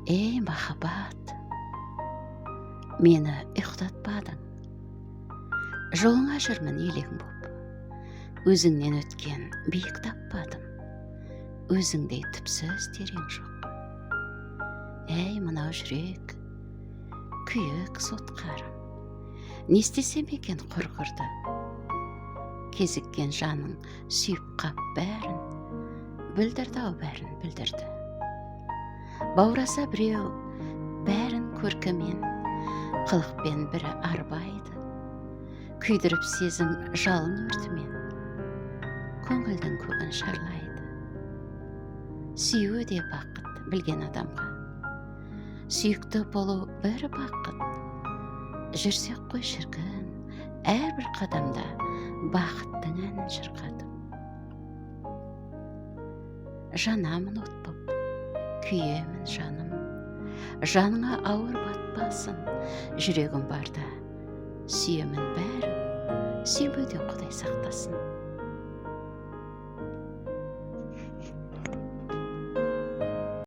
Ey махаббат, мені ұйықтатпадың. Жолыңа жүрмін елең боп. Өзіңнен өткен биік таппадым. Өзіңдей түпсіз терең жоқ. Ей мынау жүрек, күйік сотқарым. Не істесем екен құрғырды. Кезіккен жаның сүйіп қап бәрін. Білдірді-ау бәрін білдірді. Баураса біреу бәрін көркімен, қылықпен бірі арбайды. Күйдіріп сезім жалын өртімен, көңілдің көгін шарлайды. Сүю де бақыт білген адамға. Сүйікті болу бір бақыт. Жүрсек қой шіркін, әрбір қадамда бақыттың әнін шырқатып. Жанамын от боп, күйемін жаным. Жаныңа ауыр батпасын, жүрегім барда. Сүйемін бәрін, сүймеуден Құдай сақтасын.